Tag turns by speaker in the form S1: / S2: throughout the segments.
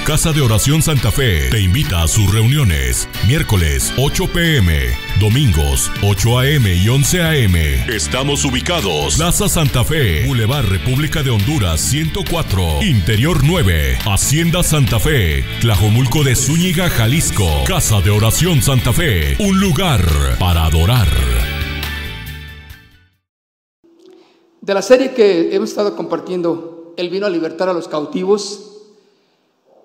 S1: Casa de Oración Santa Fe te invita a sus reuniones. Miércoles 8 p.m, domingos 8 a.m. y 11 a.m. Estamos ubicados Plaza Santa Fe, Boulevard República de Honduras 104, Interior 9, Hacienda Santa Fe, Tlajomulco de Zúñiga, Jalisco. Casa de Oración Santa Fe, un lugar para adorar.
S2: De la serie que hemos estado compartiendo, Él vino a libertar a los cautivos,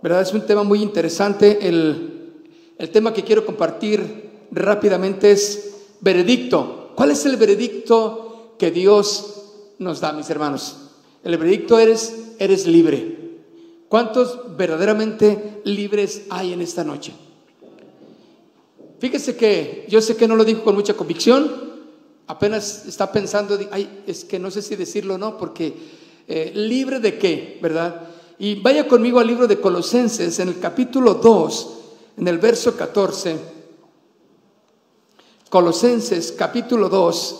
S2: ¿verdad? Es un tema muy interesante. El tema que quiero compartir rápidamente es veredicto. ¿Cuál es el veredicto que Dios nos da, mis hermanos? El veredicto eres libre. ¿Cuántos verdaderamente libres hay en esta noche? Fíjese que yo sé que no lo dijo con mucha convicción. Apenas está pensando, es que no sé si decirlo o no, porque libre de qué, ¿verdad? Y vaya conmigo al libro de Colosenses, en el capítulo 2, en el verso 14. Colosenses, capítulo 2.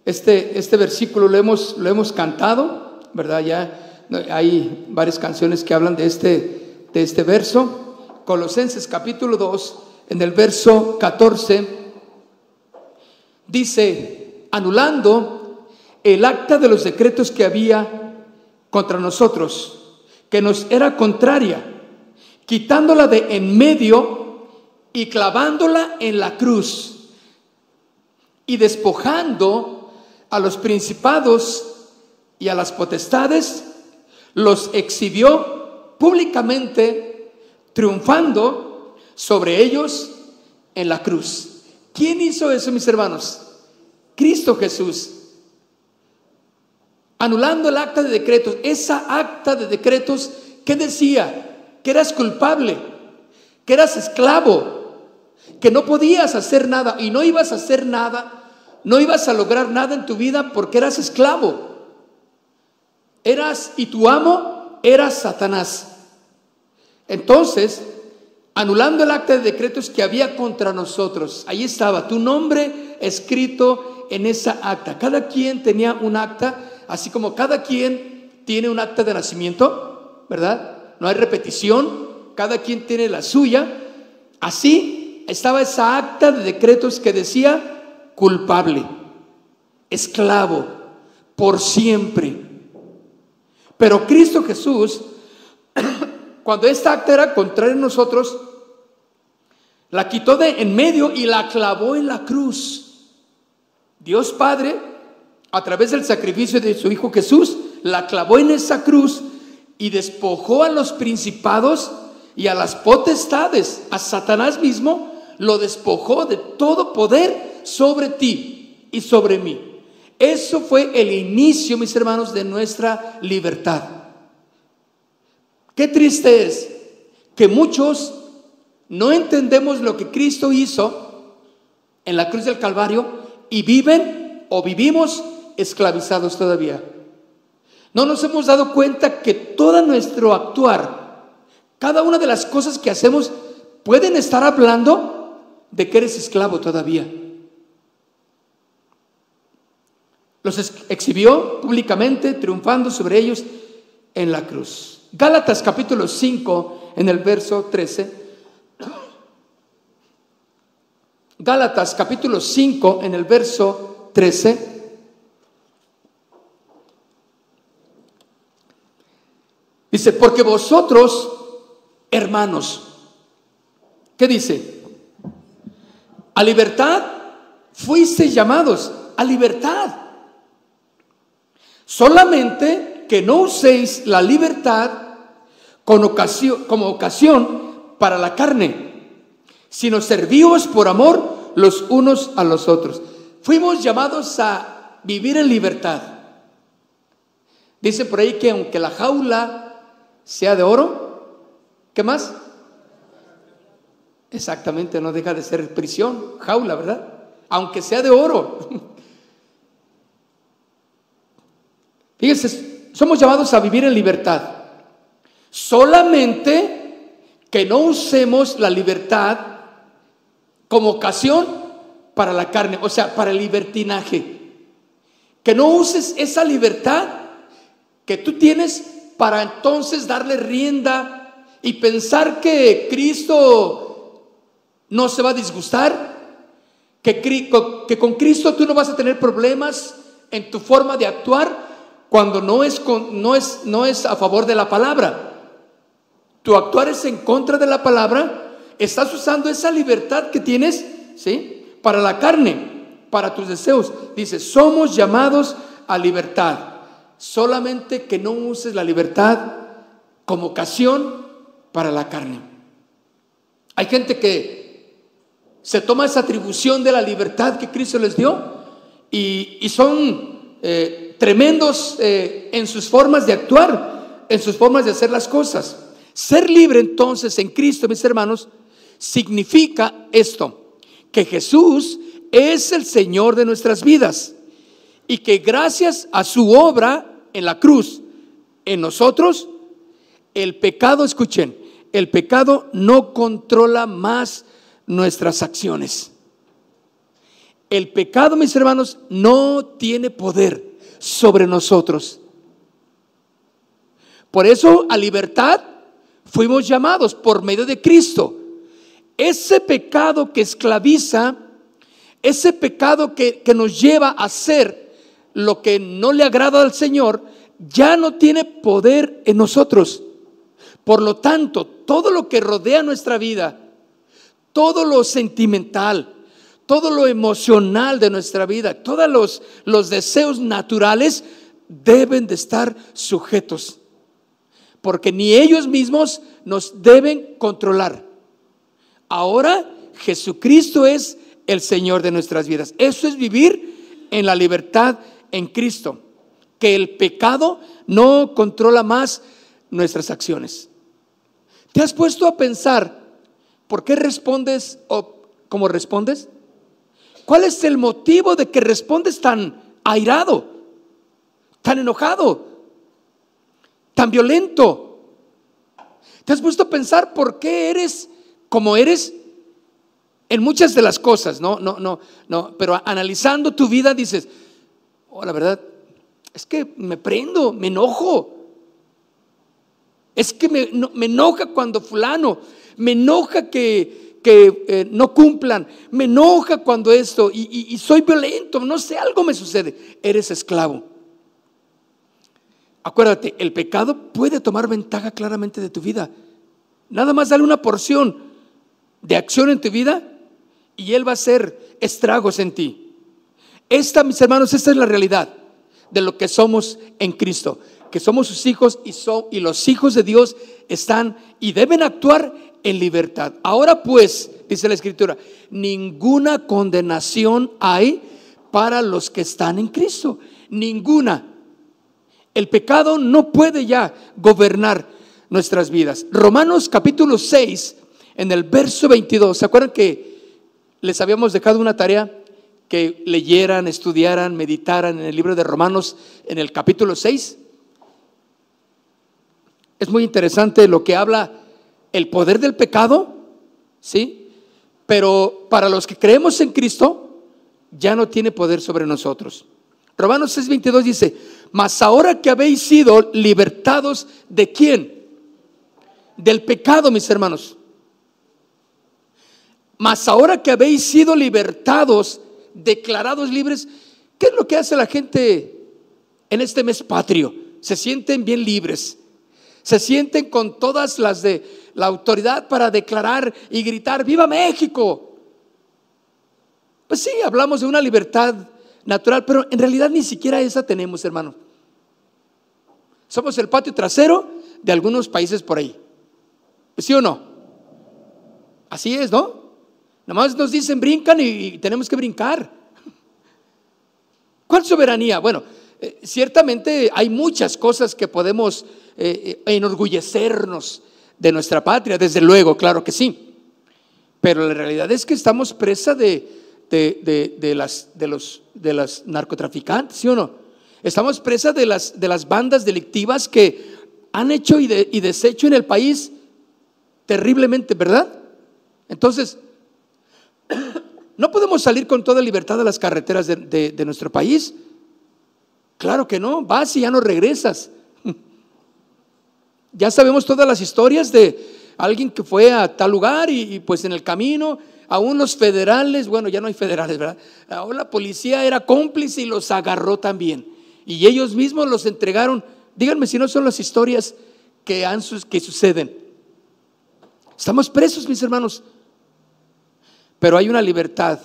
S2: Este versículo lo hemos cantado, ¿verdad? Ya hay varias canciones que hablan de este verso. Colosenses, capítulo 2, en el verso 14. Dice, anulando el acta de los decretos que había contra nosotros, que nos era contraria, quitándola de en medio y clavándola en la cruz, y despojando a los principados y a las potestades, los exhibió públicamente, triunfando sobre ellos en la cruz. ¿Quién hizo eso, mis hermanos? Cristo Jesús. Anulando el acta de decretos. Esa acta de decretos, ¿qué decía? Que eras culpable, que eras esclavo, que no podías hacer nada y no ibas a hacer nada, no ibas a lograr nada en tu vida porque eras esclavo. Y tu amo era Satanás. Entonces, anulando el acta de decretos que había contra nosotros, ahí estaba tu nombre escrito en esa acta. Cada quien tenía un acta, así como cada quien tiene un acta de nacimiento, ¿verdad? No hay repetición, cada quien tiene la suya. Así estaba esa acta de decretos que decía culpable, esclavo, por siempre. Pero Cristo Jesús, cuando esta acta era contraria a nosotros, la quitó de en medio y la clavó en la cruz. Dios Padre, a través del sacrificio de su Hijo Jesús, la clavó en esa cruz y despojó a los principados y a las potestades. A Satanás mismo lo despojó de todo poder sobre ti y sobre mí. Eso fue el inicio, mis hermanos, de nuestra libertad. Qué triste es que muchos no entendemos lo que Cristo hizo en la cruz del Calvario y viven o vivimos esclavizados todavía. No nos hemos dado cuenta que todo nuestro actuar, cada una de las cosas que hacemos, pueden estar hablando de que eres esclavo todavía. Los exhibió públicamente, triunfando sobre ellos en la cruz. Gálatas capítulo 5, en el verso 13. Gálatas capítulo 5, en el verso 13. Dice, porque vosotros, hermanos, ¿qué dice? A libertad fuisteis llamados, a libertad. Solamente que no uséis la libertad como ocasión para la carne, sino servíos por amor los unos a los otros. Fuimos llamados a vivir en libertad. Dice por ahí que aunque la jaula sea de oro, ¿qué más? Exactamente, no deja de ser prisión, jaula, ¿verdad? Aunque sea de oro. Fíjense, somos llamados a vivir en libertad. Solamente que no usemos la libertad como ocasión para la carne, o sea, para el libertinaje. Que no uses esa libertad que tú tienes para entonces darle rienda y pensar que Cristo no se va a disgustar, que con Cristo tú no vas a tener problemas en tu forma de actuar, cuando no es a favor de la palabra. Tu actuar es en contra de la palabra. Estás usando esa libertad que tienes, ¿sí?, para la carne, para tus deseos. Dice, somos llamados a libertad. Solamente que no uses la libertad como ocasión para la carne. Hay gente que se toma esa atribución de la libertad que Cristo les dio y son tremendos en sus formas de actuar, en sus formas de hacer las cosas. Ser libre entonces en Cristo, mis hermanos, significa esto: que Jesús es el Señor de nuestras vidas y que gracias a su obra en la cruz, en nosotros, el pecado, escuchen, el pecado no controla más nuestras acciones. El pecado, mis hermanos, no tiene poder sobre nosotros. Por eso a libertad fuimos llamados por medio de Cristo. Ese pecado que esclaviza, ese pecado que nos lleva a hacer lo que no le agrada al Señor, ya no tiene poder en nosotros. Por lo tanto, todo lo que rodea nuestra vida, todo lo sentimental, todo lo emocional de nuestra vida, todos los deseos naturales deben de estar sujetos, porque ni ellos mismos nos deben controlar. Ahora Jesucristo es el Señor de nuestras vidas. Eso es vivir en la libertad en Cristo, que el pecado no controla más nuestras acciones. ¿Te has puesto a pensar por qué respondes o cómo respondes? ¿Cuál es el motivo de que respondes tan airado, tan enojado, tan violento? ¿Te has puesto a pensar por qué eres como eres en muchas de las cosas? No, pero analizando tu vida dices, oh, la verdad es que me prendo, me enojo. Es que me enoja cuando fulano, me enoja que no cumplan, me enoja cuando esto, y soy violento, no sé, algo me sucede. Eres esclavo. Acuérdate, el pecado puede tomar ventaja claramente de tu vida. Nada más dale una porción de acción en tu vida y él va a hacer estragos en ti. Mis hermanos, esta es la realidad de lo que somos en Cristo, que somos sus hijos y los hijos de Dios están y deben actuar en libertad. Ahora pues, dice la Escritura, ninguna condenación hay para los que están en Cristo. Ninguna. El pecado no puede ya gobernar nuestras vidas. Romanos capítulo 6, en el verso 22, ¿se acuerdan que les habíamos dejado una tarea? Que leyeran, estudiaran, meditaran en el libro de Romanos en el capítulo 6. Es muy interesante lo que habla el poder del pecado, ¿sí? Pero para los que creemos en Cristo, ya no tiene poder sobre nosotros. Romanos 6:22 dice, mas ahora que habéis sido libertados, ¿de quién? Del pecado, mis hermanos. Mas ahora que habéis sido libertados, declarados libres, ¿qué es lo que hace la gente en este mes patrio? Se sienten bien libres, se sienten con todas las de la autoridad para declarar y gritar ¡viva México! Pues sí, hablamos de una libertad natural, pero en realidad ni siquiera esa tenemos, hermano. Somos el patio trasero de algunos países por ahí. ¿Pues sí o no? Así es, ¿no? Nada más nos dicen brincan y tenemos que brincar. ¿Cuál soberanía? Bueno, ciertamente hay muchas cosas que podemos enorgullecernos de nuestra patria, desde luego, claro que sí. Pero la realidad es que estamos presa de las narcotraficantes, ¿sí o no? Estamos presa de las bandas delictivas que han hecho y deshecho en el país terriblemente, ¿verdad? Entonces, no podemos salir con toda libertad a las carreteras de nuestro país. Claro que no, vas y ya no regresas. Ya sabemos todas las historias de alguien que fue a tal lugar y pues en el camino, aún los federales, bueno, ya no hay federales, ¿verdad? Ahora la policía era cómplice y los agarró también. Y ellos mismos los entregaron. Díganme si no son las historias que suceden. Estamos presos, mis hermanos. Pero hay una libertad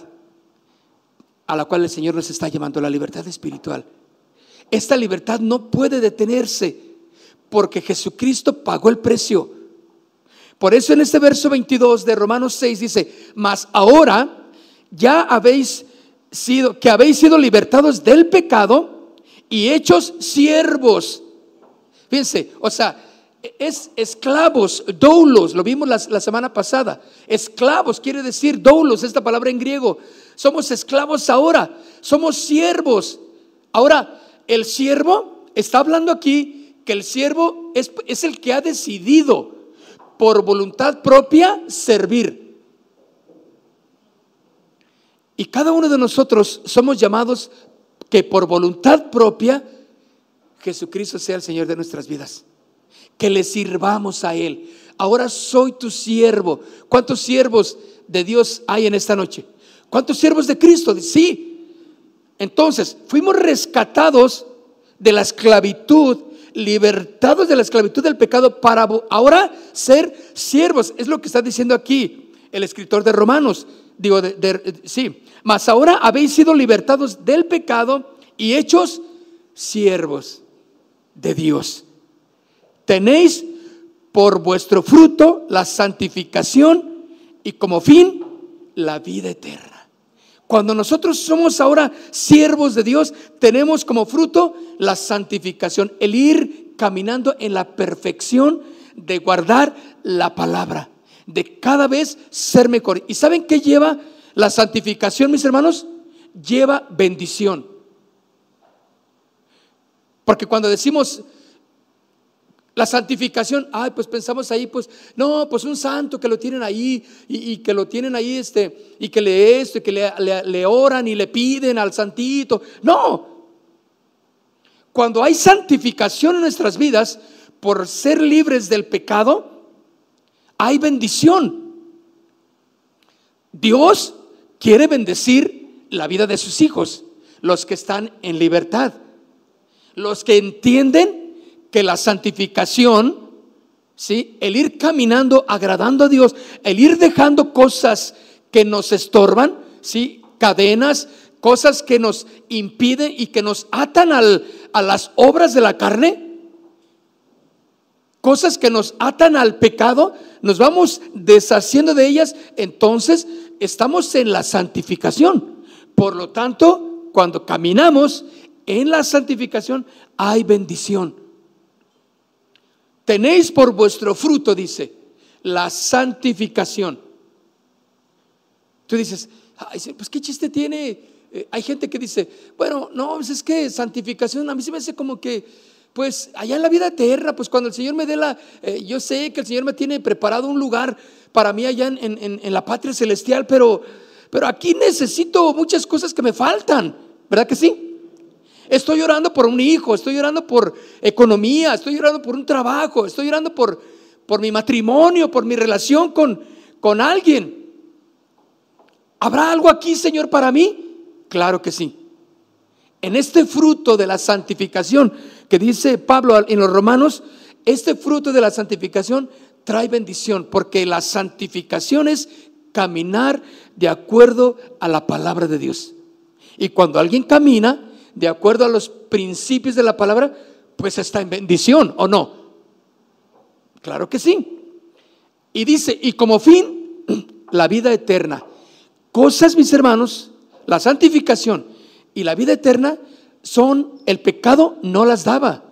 S2: a la cual el Señor nos está llamando, la libertad espiritual. Esta libertad no puede detenerse porque Jesucristo pagó el precio. Por eso en este verso 22 de Romanos 6 dice: mas ahora ya habéis sido libertados del pecado y hechos siervos. Fíjense, o sea, es esclavos, doulos, lo vimos la semana pasada. Esclavos quiere decir doulos, esta palabra en griego. Somos esclavos ahora, somos siervos. Ahora, el siervo, está hablando aquí que el siervo es el que ha decidido por voluntad propia servir. Y cada uno de nosotros somos llamados que por voluntad propia Jesucristo sea el Señor de nuestras vidas, que le sirvamos a Él. Ahora soy tu siervo. ¿Cuántos siervos de Dios hay en esta noche? ¿Cuántos siervos de Cristo? Sí. Entonces fuimos rescatados de la esclavitud, libertados de la esclavitud del pecado para ahora ser siervos. Es lo que está diciendo aquí el escritor de Romanos. Sí, mas ahora habéis sido libertados del pecado y hechos siervos de Dios. Tenéis por vuestro fruto la santificación y como fin la vida eterna. Cuando nosotros somos ahora siervos de Dios, tenemos como fruto la santificación, el ir caminando en la perfección de guardar la palabra, de cada vez ser mejor. ¿Y saben qué lleva la santificación, mis hermanos? Lleva bendición. Porque cuando decimos la santificación, pues pensamos ahí, pues no, pues un santo que lo tienen ahí y que lo tienen ahí y que y que le oran y le piden al santito. No. Cuando hay santificación en nuestras vidas por ser libres del pecado, hay bendición. Dios quiere bendecir la vida de sus hijos, los que están en libertad, los que entienden que la santificación, ¿sí?, el ir caminando agradando a Dios, el ir dejando cosas que nos estorban, ¿sí?, cadenas, cosas que nos impiden y que nos atan a las obras de la carne, cosas que nos atan al pecado, nos vamos deshaciendo de ellas. Entonces estamos en la santificación. Por lo tanto, cuando caminamos en la santificación hay bendición. Tenéis por vuestro fruto, dice, la santificación. Tú dices, pues qué chiste tiene. Hay gente que dice, bueno, no, pues es que santificación a mí se me hace como que, pues allá en la vida eterna, pues cuando el Señor me dé yo sé que el Señor me tiene preparado un lugar para mí allá en la patria celestial, pero aquí necesito muchas cosas que me faltan, ¿verdad que sí? Estoy orando por un hijo, estoy orando por economía, estoy orando por un trabajo, estoy orando por mi matrimonio, por mi relación con alguien. ¿Habrá algo aquí, Señor, para mí? Claro que sí. En este fruto de la santificación que dice Pablo en los Romanos, este fruto de la santificación trae bendición, porque la santificación es caminar de acuerdo a la palabra de Dios. Y cuando alguien camina de acuerdo a los principios de la palabra, pues está en bendición, ¿o no? Claro que sí. Y dice, y como fin, la vida eterna. Cosas, mis hermanos, la santificación y la vida eterna son, el pecado no las daba.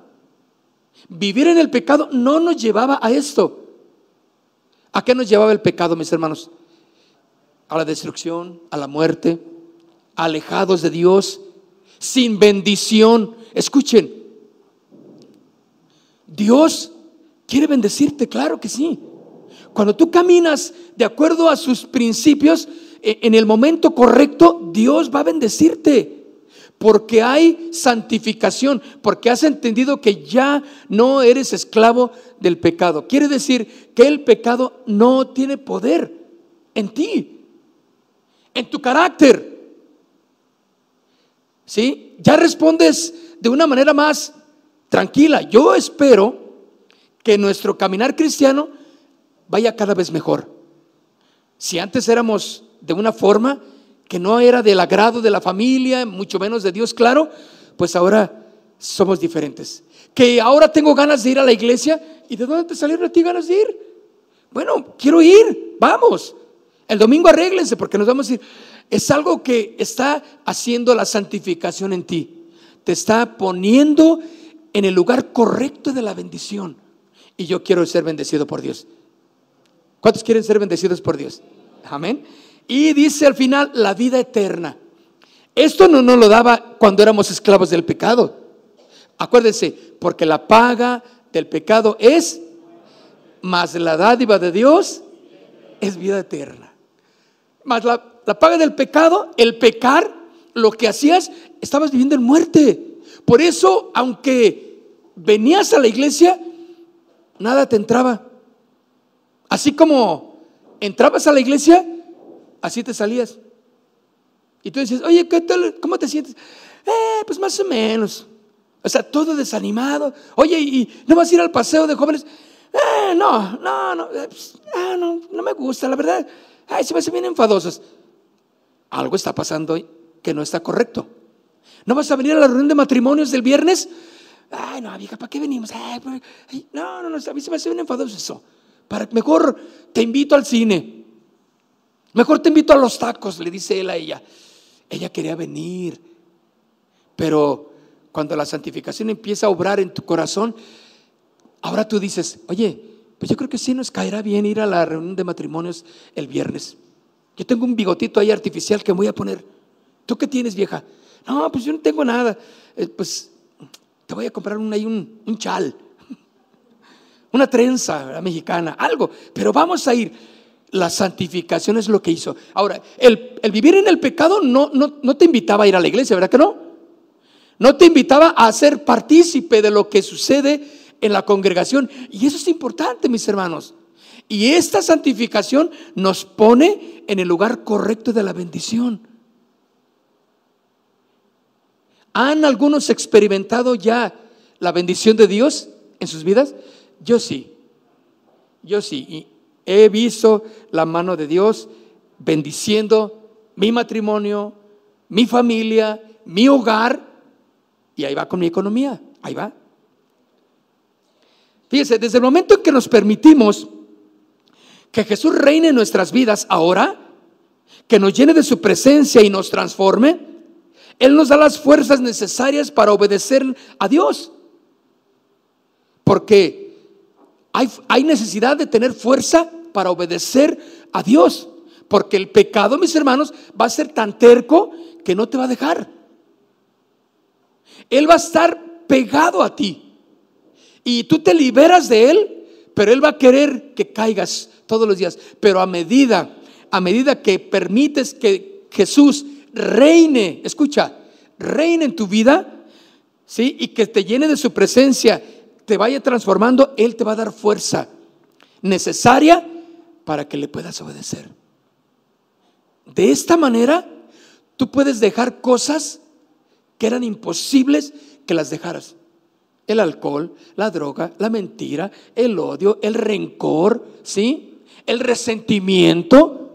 S2: Vivir en el pecado no nos llevaba a esto. ¿A qué nos llevaba el pecado, mis hermanos? A la destrucción, a la muerte, alejados de Dios, sin bendición. Escuchen, Dios quiere bendecirte, claro que sí. Cuando tú caminas de acuerdo a sus principios, en el momento correcto, Dios va a bendecirte. porque hay santificación, porque has entendido que ya no eres esclavo del pecado. Quiere decir que el pecado no tiene poder en ti, en tu carácter. ¿Sí? Ya respondes de una manera más tranquila. Yo espero que nuestro caminar cristiano vaya cada vez mejor. Si antes éramos de una forma que no era del agrado de la familia, mucho menos de Dios, claro, pues ahora somos diferentes. Que ahora tengo ganas de ir a la iglesia. ¿Y de dónde te salieron a ti ganas de ir? Bueno, quiero ir, vamos. El domingo arréglense porque nos vamos a ir. Es algo que está haciendo la santificación en ti. Te está poniendo en el lugar correcto de la bendición. Y yo quiero ser bendecido por Dios. ¿Cuántos quieren ser bendecidos por Dios? Amén. Y dice al final, la vida eterna. Esto no nos lo daba cuando éramos esclavos del pecado. Acuérdense, porque la paga del pecado es, mas la dádiva de Dios es vida eterna. Mas la paga del pecado, el pecar, lo que hacías, estabas viviendo en muerte. Por eso, aunque venías a la iglesia, nada te entraba. Así como entrabas a la iglesia, así te salías. Y tú decías, oye, ¿qué tal? ¿Cómo te sientes? Pues más o menos. O sea, todo desanimado. Oye, ¿y no vas a ir al paseo de jóvenes? No me gusta, la verdad. Se me hacen bien enfadosos. Algo está pasando hoy que no está correcto. ¿No vas a venir a la reunión de matrimonios del viernes? No, vieja, ¿para qué venimos? No, a mí se me hace bien enfadoso eso. Mejor te invito al cine. Mejor te invito a los tacos, le dice él a ella. Ella quería venir. Pero cuando la santificación empieza a obrar en tu corazón, ahora tú dices, oye, pues yo creo que sí nos caerá bien ir a la reunión de matrimonios el viernes. Yo tengo un bigotito ahí artificial que me voy a poner. ¿Tú qué tienes, vieja? No, pues yo no tengo nada. Pues te voy a comprar un chal, una trenza mexicana, algo. Pero vamos a ir. La santificación es lo que hizo. Ahora, el vivir en el pecado no te invitaba a ir a la iglesia, ¿verdad que no? No te invitaba a ser partícipe de lo que sucede en la congregación. Y eso es importante, mis hermanos. Y esta santificación nos pone en el lugar correcto de la bendición. ¿Han algunos experimentado ya la bendición de Dios en sus vidas? Yo sí. Y he visto la mano de Dios bendiciendo mi matrimonio, mi familia, mi hogar. Y ahí va con mi economía, ahí va. Fíjense, desde el momento en que nos permitimos que Jesús reine en nuestras vidas ahora, que nos llene de su presencia y nos transforme, Él nos da las fuerzas necesarias para obedecer a Dios. Porque hay necesidad de tener fuerza para obedecer a Dios. Porque el pecado, mis hermanos, va a ser tan terco que no te va a dejar. Él va a estar pegado a ti. Y tú te liberas de él, pero él va a querer que caigas todos los días. Pero a medida que permites que Jesús reine, escucha, reine en tu vida, ¿sí? Y que te llene de su presencia, te vaya transformando, Él te va a dar fuerza necesaria para que le puedas obedecer. De esta manera, tú puedes dejar cosas que eran imposibles que las dejaras. El alcohol, la droga, la mentira, el odio, el rencor, ¿sí? El resentimiento,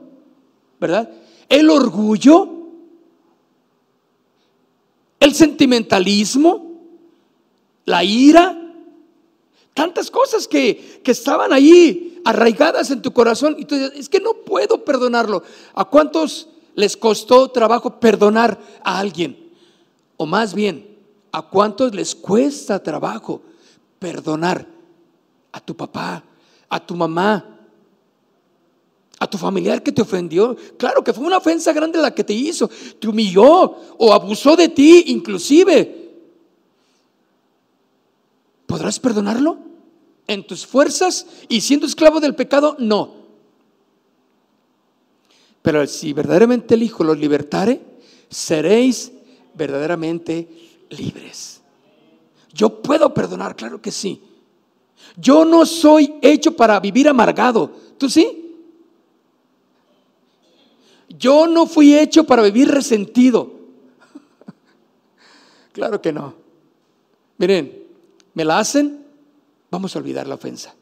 S2: ¿verdad? El orgullo, el sentimentalismo, la ira, tantas cosas que estaban ahí arraigadas en tu corazón. Y tú dices, es que no puedo perdonarlo. ¿A cuántos les costó trabajo perdonar a alguien? O más bien, ¿a cuántos les cuesta trabajo perdonar a tu papá, a tu mamá, a tu familiar que te ofendió? Claro que fue una ofensa grande la que te hizo, te humilló o abusó de ti inclusive. ¿Podrás perdonarlo? ¿En tus fuerzas y siendo esclavo del pecado? No. Pero si verdaderamente el Hijo los libertare, seréis verdaderamente libres. Yo puedo perdonar, claro que sí. Yo no soy hecho para vivir amargado. ¿Tú sí? Yo no fui hecho para vivir resentido. Claro que no. Miren, me la hacen, vamos a olvidar la ofensa.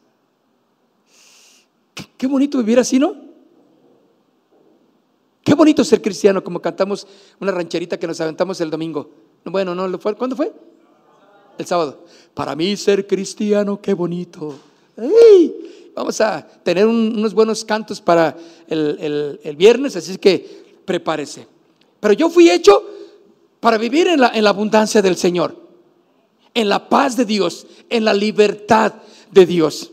S2: Qué bonito vivir así, ¿no? Qué bonito ser cristiano, como cantamos una rancherita que nos aventamos el domingo. Bueno, no, ¿cuándo fue? El sábado. Para mí ser cristiano, qué bonito. ¡Ey! Vamos a tener unos buenos cantos para el viernes, así es que prepárese. Pero yo fui hecho para vivir en la abundancia del Señor, en la paz de Dios, en la libertad de Dios.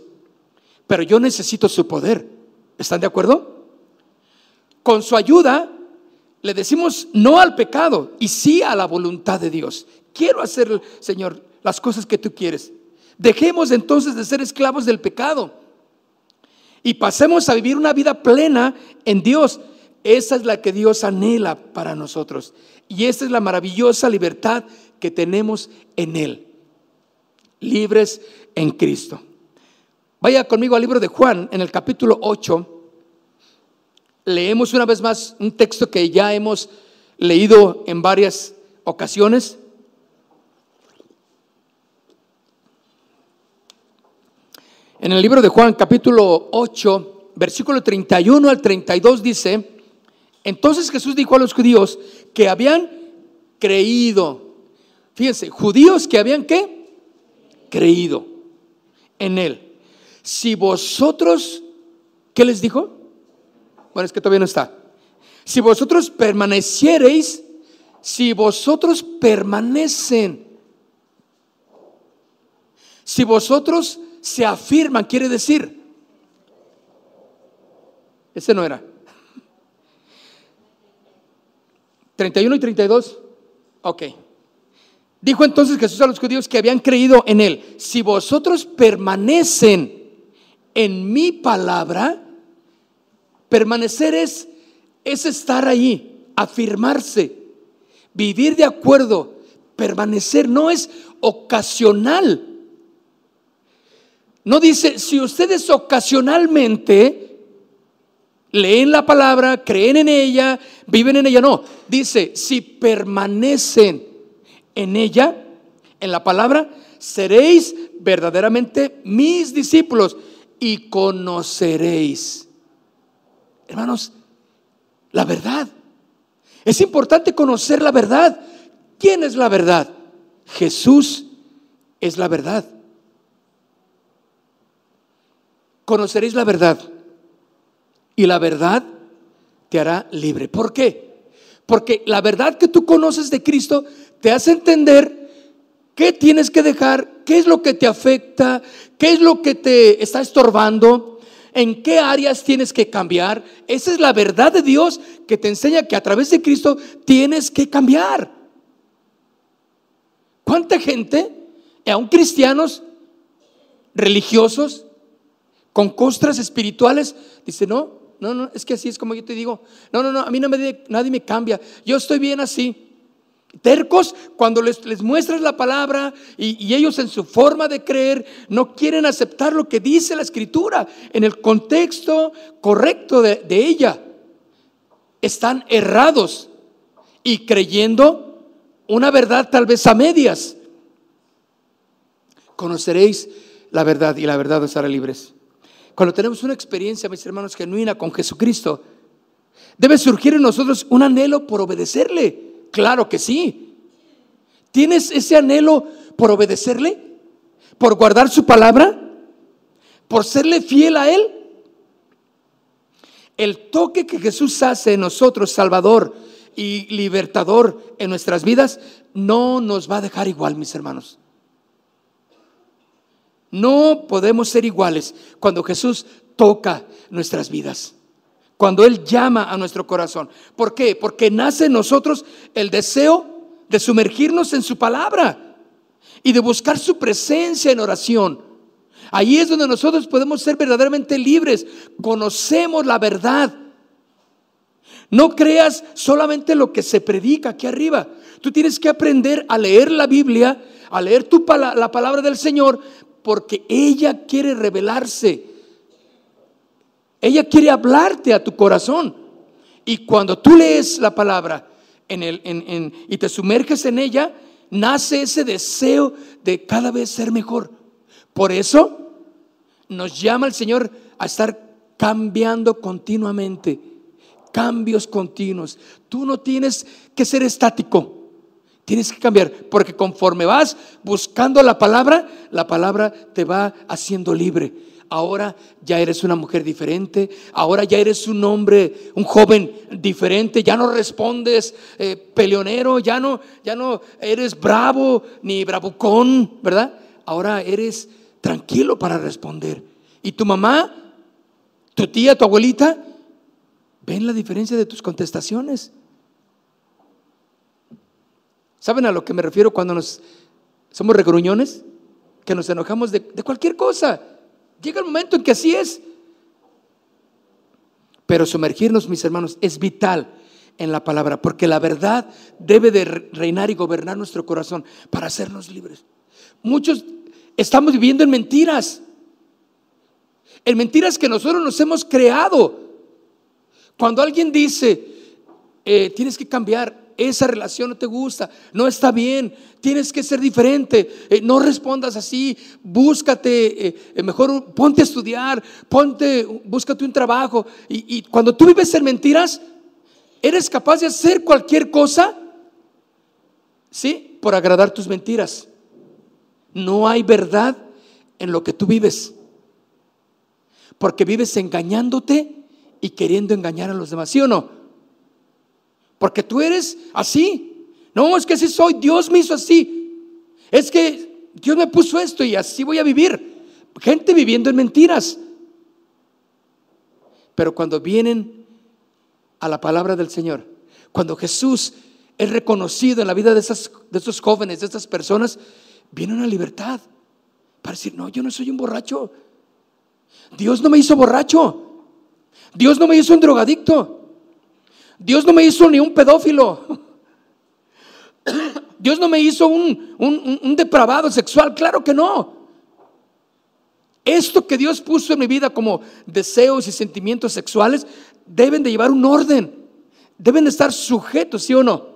S2: Pero yo necesito su poder. ¿Están de acuerdo? Con su ayuda le decimos no al pecado y sí a la voluntad de Dios. Quiero hacer, Señor, las cosas que tú quieres. Dejemos entonces de ser esclavos del pecado y pasemos a vivir una vida plena en Dios. Esa es la que Dios anhela para nosotros. Y esa es la maravillosa libertad que tenemos en Él. Libres en Cristo. Vaya conmigo al libro de Juan, en el capítulo 8. Leemos una vez más un texto que ya hemos leído en varias ocasiones. En el libro de Juan, capítulo 8, versículo 31 al 32 dice: entonces Jesús dijo a los judíos que habían creído. Fíjense, judíos que habían ¿qué? Creído en Él. Si vosotros, ¿qué les dijo? Bueno, es que todavía no está. Si vosotros permaneciereis, si vosotros permanecen, si vosotros se afirman, quiere decir, ese no era. 31 y 32. Ok. Dijo entonces Jesús a los judíos que habían creído en Él: si vosotros permanecen en mi palabra. Permanecer es estar ahí, afirmarse, vivir de acuerdo. Permanecer no es ocasional. No dice, si ustedes ocasionalmente leen la palabra, creen en ella, viven en ella. No, dice, si permanecen en ella, en la palabra, seréis verdaderamente mis discípulos y conoceréis. Hermanos, la verdad. Es importante conocer la verdad. ¿Quién es la verdad? Jesús es la verdad. Conoceréis la verdad y la verdad te hará libre. ¿Por qué? Porque la verdad que tú conoces de Cristo te hace entender qué tienes que dejar, qué es lo que te afecta, qué es lo que te está estorbando, en qué áreas tienes que cambiar. Esa es la verdad de Dios que te enseña que a través de Cristo tienes que cambiar. ¿Cuánta gente, aún cristianos, religiosos, con costras espirituales, dice no, es que así es como yo te digo. No, a mí nadie me cambia, yo estoy bien así. Tercos, cuando les muestras la palabra y ellos en su forma de creer no quieren aceptar lo que dice la Escritura en el contexto correcto de ella. Están errados y creyendo una verdad tal vez a medias. Conoceréis la verdad y la verdad os hará libres. Cuando tenemos una experiencia, mis hermanos, genuina con Jesucristo, debe surgir en nosotros un anhelo por obedecerle. Claro que sí. ¿Tienes ese anhelo por obedecerle? ¿Por guardar su palabra? ¿Por serle fiel a Él? El toque que Jesús hace en nosotros, Salvador y libertador en nuestras vidas, no nos va a dejar igual, mis hermanos. No podemos ser iguales cuando Jesús toca nuestras vidas, cuando Él llama a nuestro corazón. ¿Por qué? Porque nace en nosotros el deseo de sumergirnos en su palabra y de buscar su presencia en oración. Ahí es donde nosotros podemos ser verdaderamente libres. Conocemos la verdad No creas solamente lo que se predica aquí arriba. Tú tienes que aprender a leer la Biblia, a leer la palabra del Señor, porque ella quiere revelarse. Ella quiere hablarte a tu corazón. Y cuando tú lees la palabra y te sumerges en ella, nace ese deseo de cada vez ser mejor. Por eso nos llama el Señor a estar cambiando continuamente. Cambios continuos. Tú no tienes que ser estático. Tienes que cambiar, porque conforme vas buscando la palabra te va haciendo libre. Ahora ya eres una mujer diferente. Ahora ya eres un hombre, un joven diferente. Ya no respondes peleonero. Ya no eres bravo ni bravucón, ¿verdad? Ahora eres tranquilo para responder. Y tu mamá, tu tía, tu abuelita, ven la diferencia de tus contestaciones. ¿Saben a lo que me refiero cuando somos regruñones? Que nos enojamos de cualquier cosa. Llega el momento en que así es. Pero sumergirnos, mis hermanos, es vital en la palabra, porque la verdad debe de reinar y gobernar nuestro corazón para hacernos libres. Muchos estamos viviendo en mentiras que nosotros nos hemos creado. Cuando alguien dice, tienes que cambiar, esa relación no te gusta, no está bien, tienes que ser diferente, no respondas así, búscate, mejor ponte a estudiar, búscate un trabajo. Y cuando tú vives en mentiras, eres capaz de hacer cualquier cosa, ¿sí? Por agradar tus mentiras. No hay verdad en lo que tú vives, porque vives engañándote y queriendo engañar a los demás, ¿sí o no? Porque tú eres así. No, es que así soy, Dios me hizo así. Es que Dios me puso esto y así voy a vivir. Gente viviendo en mentiras. Pero cuando vienen a la palabra del Señor, cuando Jesús es reconocido en la vida de estos jóvenes, de estas personas, viene una libertad para decir, no, yo no soy un borracho. Dios no me hizo borracho. Dios no me hizo un drogadicto. Dios no me hizo ni un pedófilo. Dios no me hizo un depravado sexual. Claro que no. Esto que Dios puso en mi vida como deseos y sentimientos sexuales deben de llevar un orden. Deben de estar sujetos, ¿sí o no?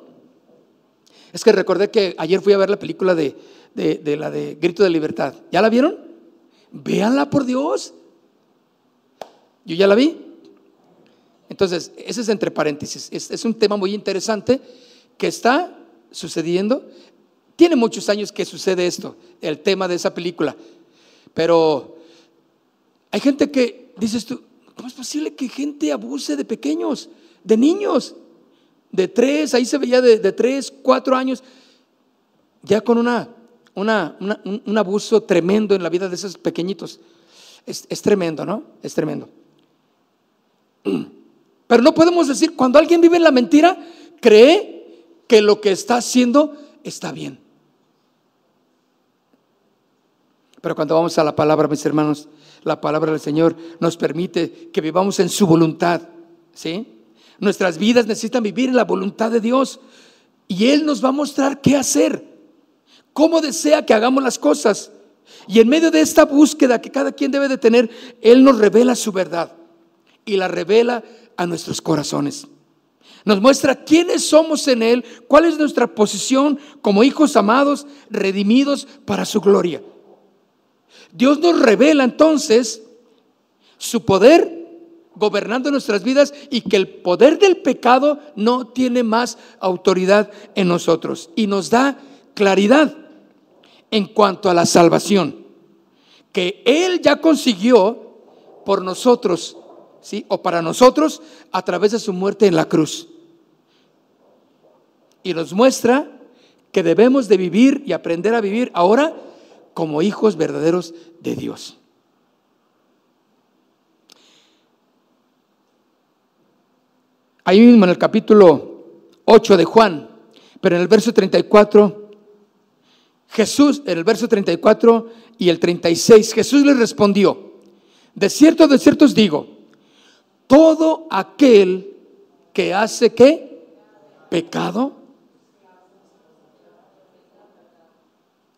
S2: Es que recordé que ayer fui a ver la película de la de Grito de Libertad. ¿Ya la vieron? Véanla, por Dios. Yo ya la vi. Entonces, ese es entre paréntesis. Es un tema muy interesante que está sucediendo. Tiene muchos años que sucede esto, el tema de esa película. Pero hay gente que, dices tú, ¿cómo es posible que gente abuse de pequeños, de niños? De 3, ahí se veía de 3, 4 años, ya con un abuso tremendo en la vida de esos pequeñitos. Es tremendo, ¿no? Es tremendo. Pero no podemos decir, cuando alguien vive en la mentira, cree que lo que está haciendo está bien. Pero cuando vamos a la palabra, mis hermanos, la palabra del Señor nos permite que vivamos en su voluntad, ¿sí? Nuestras vidas necesitan vivir en la voluntad de Dios, y Él nos va a mostrar qué hacer, cómo desea que hagamos las cosas. Y en medio de esta búsqueda que cada quien debe de tener, Él nos revela su verdad y la revela a nuestros corazones. Nos muestra quiénes somos en Él, cuál es nuestra posición como hijos amados, redimidos para su gloria. Dios nos revela entonces su poder gobernando nuestras vidas, y que el poder del pecado no tiene más autoridad en nosotros, y nos da claridad en cuanto a la salvación que Él ya consiguió por nosotros, ¿sí? O para nosotros a través de su muerte en la cruz, y nos muestra que debemos de vivir y aprender a vivir ahora como hijos verdaderos de Dios. Ahí mismo en el capítulo 8 de Juan, pero en el verso 34, Jesús, en el verso 34 y el 36, Jesús les respondió: de cierto os digo, todo aquel que hace ¿qué? Pecado.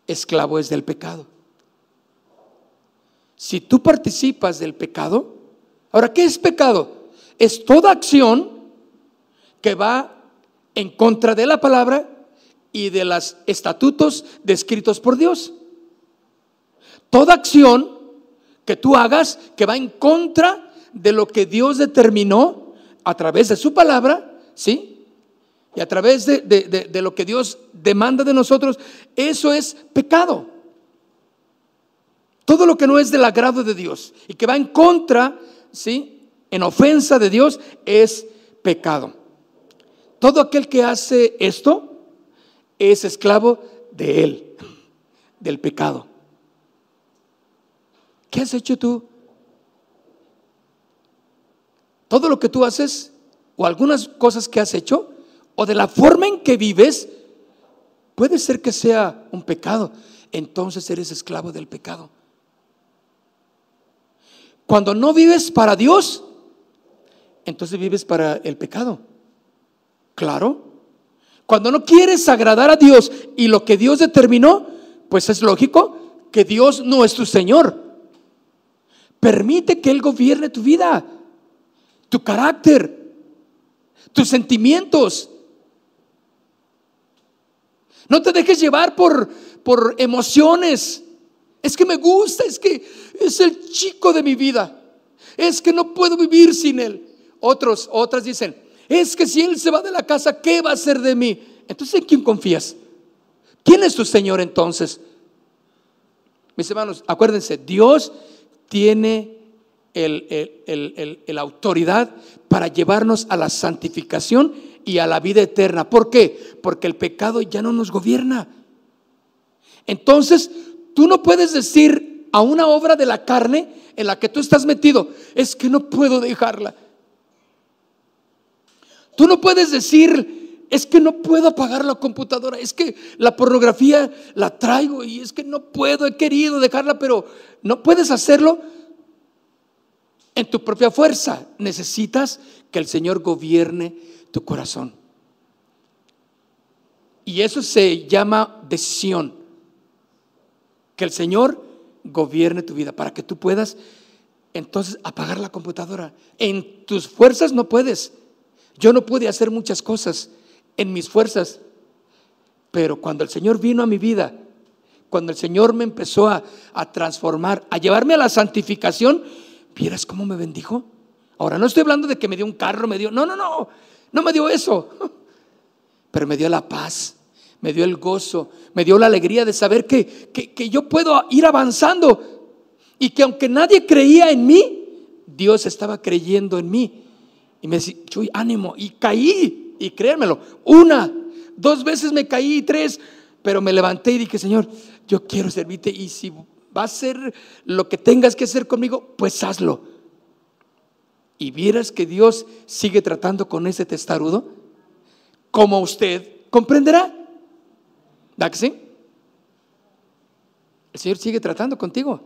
S2: Esclavo es del pecado. Si tú participas del pecado, ahora, ¿qué es pecado? Es toda acción que va en contra de la palabra y de los estatutos descritos por Dios. Toda acción que tú hagas que va en contra de lo que Dios determinó a través de su palabra, ¿sí? Y a través de lo que Dios demanda de nosotros, eso es pecado. Todo lo que no es del agrado de Dios y que va en contra, ¿sí?, en ofensa de Dios, es pecado. Todo aquel que hace esto es esclavo de él, del pecado. ¿Qué has hecho tú? Todo lo que tú haces, o algunas cosas que has hecho, o de la forma en que vives, puede ser que sea un pecado. Entonces eres esclavo del pecado. Cuando no vives para Dios, entonces vives para el pecado. Claro. Cuando no quieres agradar a Dios y lo que Dios determinó, pues es lógico que Dios no es tu Señor. Permite que Él gobierne tu vida, tu carácter, tus sentimientos. No te dejes llevar por emociones. Es que me gusta, es que es el chico de mi vida, es que no puedo vivir sin él. Otras dicen, es que si él se va de la casa, ¿qué va a hacer de mí? Entonces, ¿en quién confías? ¿Quién es tu Señor entonces? Mis hermanos, acuérdense, Dios tiene la autoridad para llevarnos a la santificación y a la vida eterna. ¿Por qué? Porque el pecado ya no nos gobierna. Entonces, tú no puedes decir a una obra de la carne en la que tú estás metido, es que no puedo dejarla. Tú no puedes decir, es que no puedo apagar la computadora, es que la pornografía la traigo y es que no puedo, he querido dejarla, pero no puedes hacerlo en tu propia fuerza. Necesitas que el Señor gobierne tu corazón. Y eso se llama decisión. Que el Señor gobierne tu vida para que tú puedas entonces apagar la computadora. En tus fuerzas no puedes. Yo no pude hacer muchas cosas en mis fuerzas, pero cuando el Señor vino a mi vida, cuando el Señor me empezó a transformar, a llevarme a la santificación, ¿vieras cómo me bendijo? Ahora no estoy hablando de que me dio un carro, no me dio eso, pero me dio la paz, me dio el gozo, me dio la alegría de saber que yo puedo ir avanzando y que aunque nadie creía en mí, Dios estaba creyendo en mí. Y me decía, Chuy, ánimo, y caí, y créanmelo, 1, 2 veces me caí, 3, pero me levanté y dije, Señor, yo quiero servirte y si va a ser lo que tengas que hacer conmigo, pues hazlo. Y vieras que Dios sigue tratando con ese testarudo, como usted comprenderá. ¿Da que sí? El Señor sigue tratando contigo.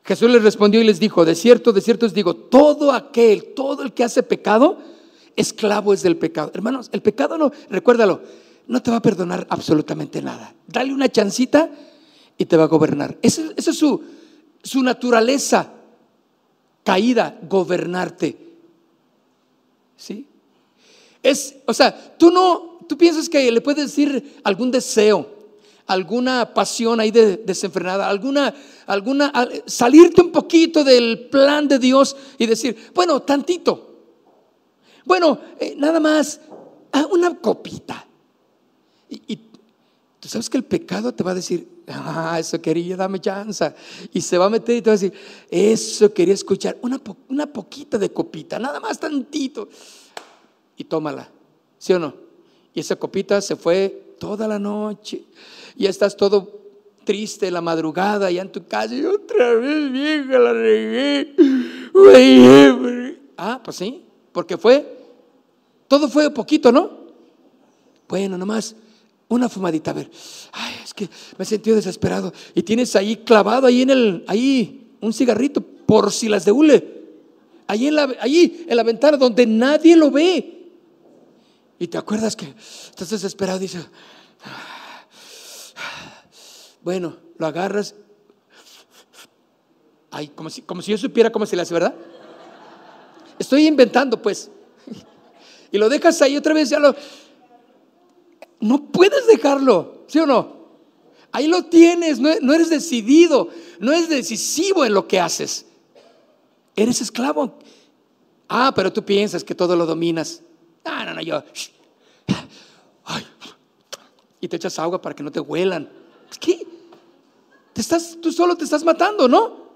S2: Jesús les respondió y les dijo, de cierto os digo, todo el que hace pecado, esclavo es del pecado. Hermanos, el pecado no, recuérdalo, no te va a perdonar absolutamente nada. Dale una chancita y te va a gobernar. Esa es su naturaleza caída, gobernarte. ¿Sí? Tú piensas que le puedes decir algún deseo, alguna pasión ahí desenfrenada, salirte un poquito del plan de Dios y decir, bueno, tantito, nada más, una copita. Y tú sabes que el pecado te va a decir, eso quería, dame chance. Y se va a meter y te va a decir, eso quería escuchar, una poquita de copita, nada más tantito. Y tómala, ¿sí o no? Y esa copita se fue toda la noche. Y ya estás todo triste en la madrugada, ya en tu casa, y otra vez, vieja, la regué. Pues sí, porque todo fue poquito, ¿no? Bueno, nomás una fumadita, a ver. Ay, es que me he sentido desesperado. Y tienes ahí clavado ahí un cigarrito, por si las de hule. allí en la ventana donde nadie lo ve. Y te acuerdas que estás desesperado y dices, bueno, lo agarras. Ay, como si yo supiera cómo se le hace, ¿verdad? Estoy inventando, pues. Y lo dejas ahí otra vez, no puedes dejarlo, ¿sí o no? Ahí lo tienes, no eres decidido, no eres decisivo en lo que haces. Eres esclavo. Pero tú piensas que todo lo dominas. No, yo. Ay. Y te echas agua para que no te huelan. ¿Qué? Tú solo te estás matando, ¿no?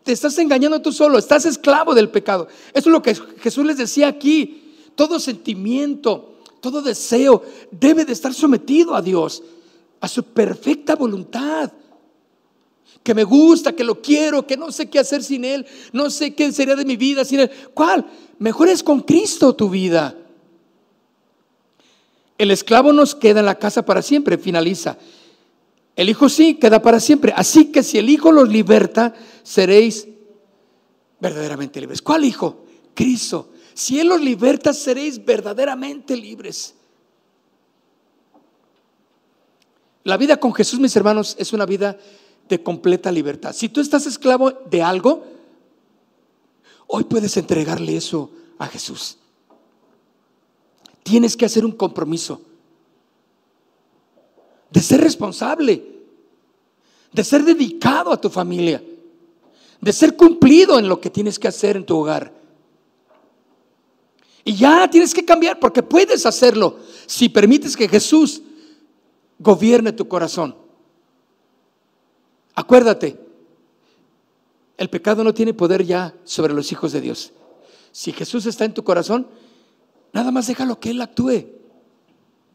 S2: Te estás engañando tú solo, estás esclavo del pecado. Eso es lo que Jesús les decía aquí. Todo sentimiento, todo deseo debe de estar sometido a Dios, a su perfecta voluntad. Que me gusta, que lo quiero, que no sé qué hacer sin Él, no sé qué sería de mi vida sin Él. ¿Cuál? Mejor es con Cristo tu vida. El esclavo nos queda en la casa para siempre, finaliza. El Hijo sí queda para siempre. Así que si el Hijo los liberta, seréis verdaderamente libres. ¿Cuál Hijo? Cristo. Si Él los liberta, seréis verdaderamente libres. La vida con Jesús, mis hermanos, es una vida de completa libertad. Si tú estás esclavo de algo, hoy puedes entregarle eso a Jesús. Tienes que hacer un compromiso de ser responsable, de ser dedicado a tu familia, de ser cumplido en lo que tienes que hacer en tu hogar. Y ya tienes que cambiar, porque puedes hacerlo si permites que Jesús gobierne tu corazón. Acuérdate, el pecado no tiene poder ya sobre los hijos de Dios. Si Jesús está en tu corazón, nada más déjalo que Él actúe.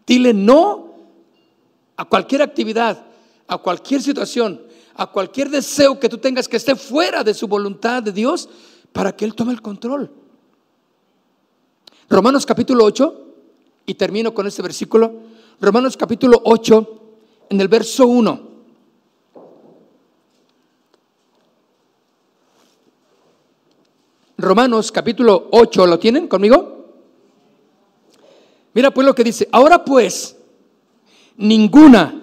S2: Dile no a cualquier actividad, a cualquier situación, a cualquier deseo que tú tengas que esté fuera de su voluntad de Dios, para que Él tome el control. Romanos capítulo 8, y termino con este versículo. Romanos capítulo 8, en el verso 1. Romanos capítulo 8, ¿lo tienen conmigo? Mira pues lo que dice. Ahora pues, ninguna,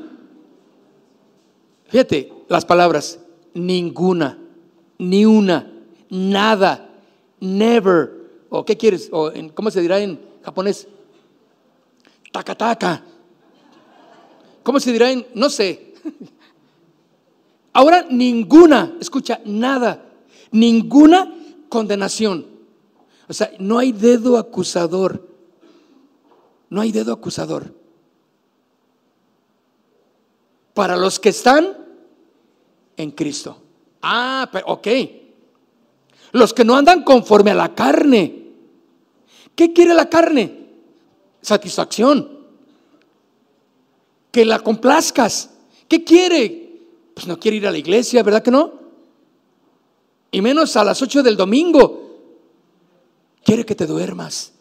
S2: fíjate las palabras, ninguna, ni una, nada, never. ¿O qué quieres? ¿O cómo se dirá en japonés? Takataka. ¿Cómo se dirá en? No sé. Ahora ninguna, escucha, nada, ninguna condenación. O sea, no hay dedo acusador. No hay dedo acusador para los que están en Cristo. Pero, ok. Los que no andan conforme a la carne. ¿Qué quiere la carne? Satisfacción. Que la complazcas. ¿Qué quiere? Pues no quiere ir a la iglesia, ¿verdad que no? Y menos a las 8 del domingo. Quiere que te duermas.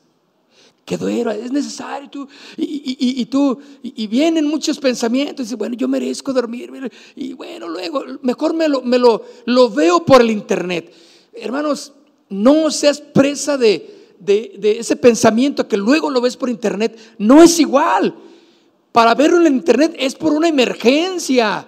S2: Que duermas, es necesario. Y vienen muchos pensamientos. Y bueno, yo merezco dormir. Y bueno, luego mejor me lo veo por el internet. Hermanos, no seas presa de ese pensamiento que luego lo ves por internet. No es igual. Para verlo en internet es por una emergencia.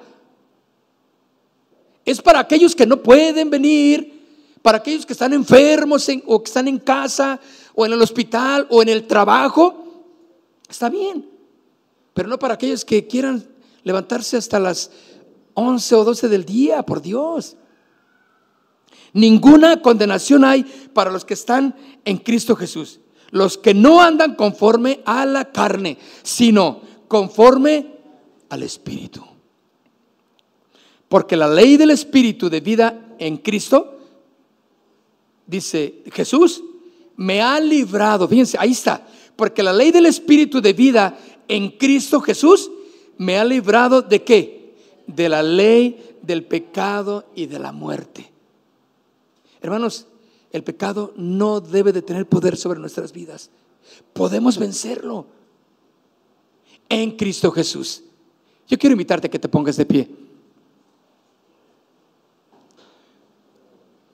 S2: Es para aquellos que no pueden venir, para aquellos que están enfermos o que están en casa o en el hospital o en el trabajo. Está bien, pero no para aquellos que quieran levantarse hasta las 11 o 12 del día, por Dios. Ninguna condenación hay para los que están en Cristo Jesús, los que no andan conforme a la carne, sino conforme al Espíritu. Porque la ley del Espíritu de vida en Cristo, dice Jesús, me ha librado. Fíjense, ahí está. Porque la ley del Espíritu de vida en Cristo Jesús me ha librado ¿de qué? De la ley del pecado y de la muerte. Hermanos, el pecado no debe de tener poder sobre nuestras vidas. Podemos vencerlo en Cristo Jesús. Yo quiero invitarte a que te pongas de pie.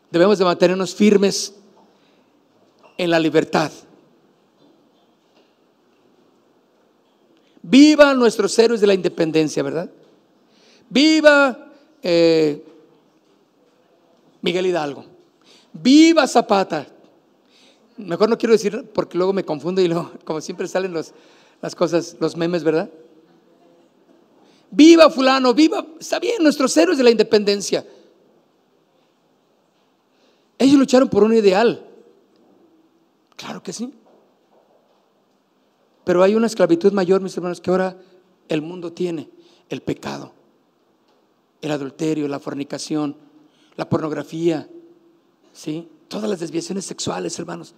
S2: Debemos de mantenernos firmes en la libertad. Viva nuestros héroes de la independencia, ¿verdad? Viva Miguel Hidalgo. Viva Zapata. Mejor no quiero decir porque luego me confundo y luego, como siempre salen las cosas, los memes, ¿verdad? Viva fulano, viva, está bien, nuestros héroes de la independencia. Ellos lucharon por un ideal. Claro que sí. Pero hay una esclavitud mayor, mis hermanos, que ahora el mundo tiene: el pecado, el adulterio, la fornicación, la pornografía, ¿sí? Todas las desviaciones sexuales, hermanos.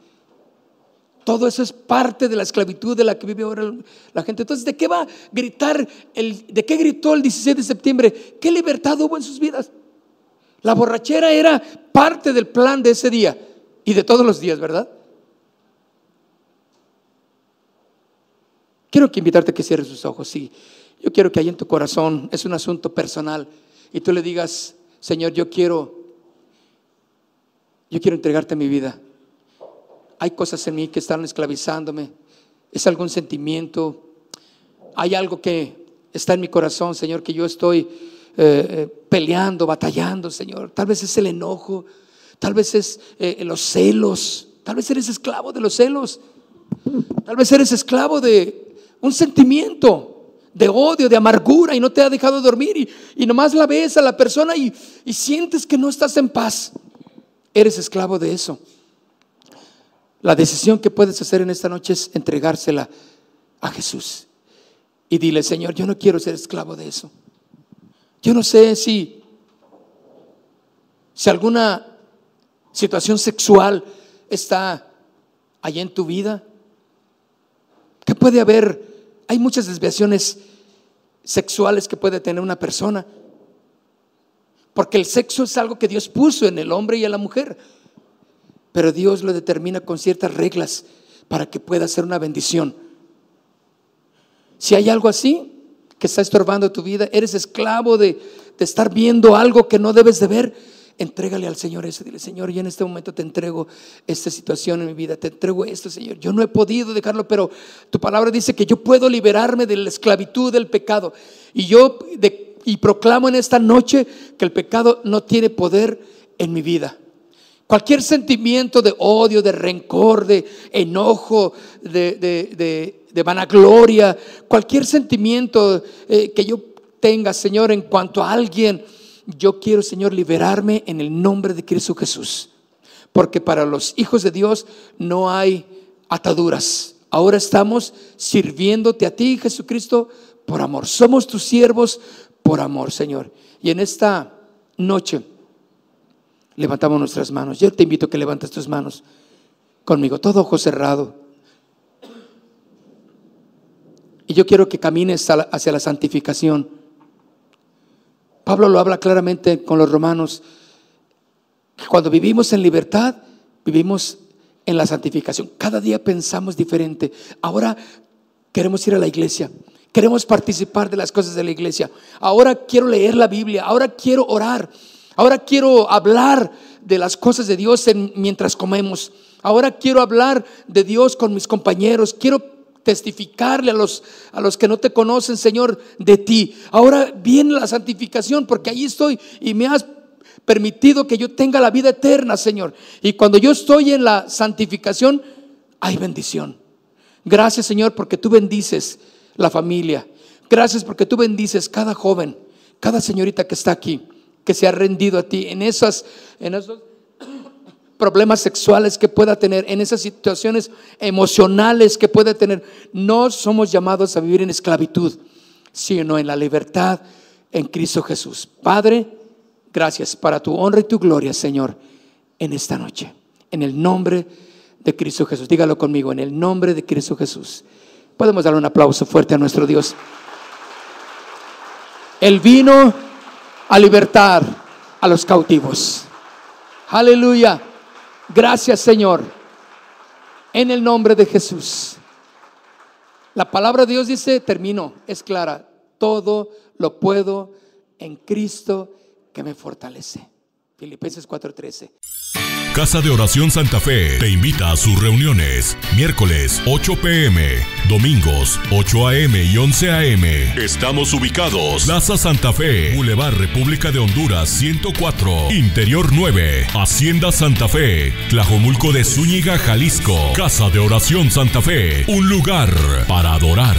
S2: Todo eso es parte de la esclavitud de la que vive ahora la gente. Entonces, ¿de qué va a gritar? ¿De qué gritó el 16 de septiembre? ¿Qué libertad hubo en sus vidas? La borrachera era parte del plan de ese día y de todos los días, ¿verdad? Quiero invitarte a que cierres sus ojos. Sí, yo quiero que ahí en tu corazón, es un asunto personal, y tú le digas: Señor, yo quiero entregarte mi vida. Hay cosas en mí que están esclavizándome. Es algún sentimiento, hay algo que está en mi corazón, Señor, que yo estoy peleando, batallando, Señor. Tal vez es el enojo, tal vez es los celos. Tal vez eres esclavo de los celos. Tal vez eres esclavo de un sentimiento de odio, de amargura, y no te ha dejado dormir, y nomás la ves a la persona y sientes que no estás en paz. Eres esclavo de eso. La decisión que puedes hacer en esta noche es entregársela a Jesús y dile: Señor, yo no quiero ser esclavo de eso. Yo no sé si alguna situación sexual está allá en tu vida. ¿Qué puede haber? Hay muchas desviaciones sexuales que puede tener una persona, porque el sexo es algo que Dios puso en el hombre y en la mujer, pero Dios lo determina con ciertas reglas para que pueda ser una bendición. Si hay algo así que está estorbando tu vida, eres esclavo de estar viendo algo que no debes de ver, entrégale al Señor eso. Dile: Señor, yo en este momento te entrego esta situación en mi vida, te entrego esto, Señor. Yo no he podido dejarlo, pero tu palabra dice que yo puedo liberarme de la esclavitud del pecado. Y proclamo en esta noche que el pecado no tiene poder en mi vida. Cualquier sentimiento de odio, de rencor, de enojo, de vanagloria, cualquier sentimiento que yo tenga, Señor, en cuanto a alguien, yo quiero, Señor, liberarme en el nombre de Cristo Jesús. Porque para los hijos de Dios no hay ataduras. Ahora estamos sirviéndote a ti, Jesucristo, por amor. Somos tus siervos por amor, Señor. Y en esta noche levantamos nuestras manos. Yo te invito a que levantes tus manos conmigo, todo ojo cerrado. Y yo quiero que camines hacia la santificación. Pablo lo habla claramente con los romanos. Cuando vivimos en libertad, vivimos en la santificación. Cada día pensamos diferente. Ahora queremos ir a la iglesia. Queremos participar de las cosas de la iglesia. Ahora quiero leer la Biblia. Ahora quiero orar. Ahora quiero hablar de las cosas de Dios mientras comemos. Ahora quiero hablar de Dios con mis compañeros. Quiero testificarle a los que no te conocen, Señor, de ti. Ahora viene la santificación, porque ahí estoy y me has permitido que yo tenga la vida eterna, Señor. Y cuando yo estoy en la santificación, hay bendición. Gracias, Señor, porque tú bendices la familia. Gracias porque tú bendices cada joven, cada señorita que está aquí, que se ha rendido a ti en esos problemas sexuales que pueda tener, en esas situaciones emocionales que pueda tener. No somos llamados a vivir en esclavitud, sino en la libertad en Cristo Jesús. Padre, gracias para tu honra y tu gloria, Señor, en esta noche, en el nombre de Cristo Jesús. Dígalo conmigo: en el nombre de Cristo Jesús. Podemos darle un aplauso fuerte a nuestro Dios. Él vino a libertar a los cautivos. Aleluya. Gracias, Señor, en el nombre de Jesús. La palabra de Dios dice, termino, es clara: todo lo puedo en Cristo que me fortalece. Filipenses 4:13.
S1: Casa de Oración Santa Fe te invita a sus reuniones. Miércoles 8 p.m, domingos 8 a.m. y 11 a.m. Estamos ubicados: Plaza Santa Fe, Boulevard República de Honduras 104, Interior 9, Hacienda Santa Fe, Tlajomulco de Zúñiga, Jalisco. Casa de Oración Santa Fe, un lugar para adorar.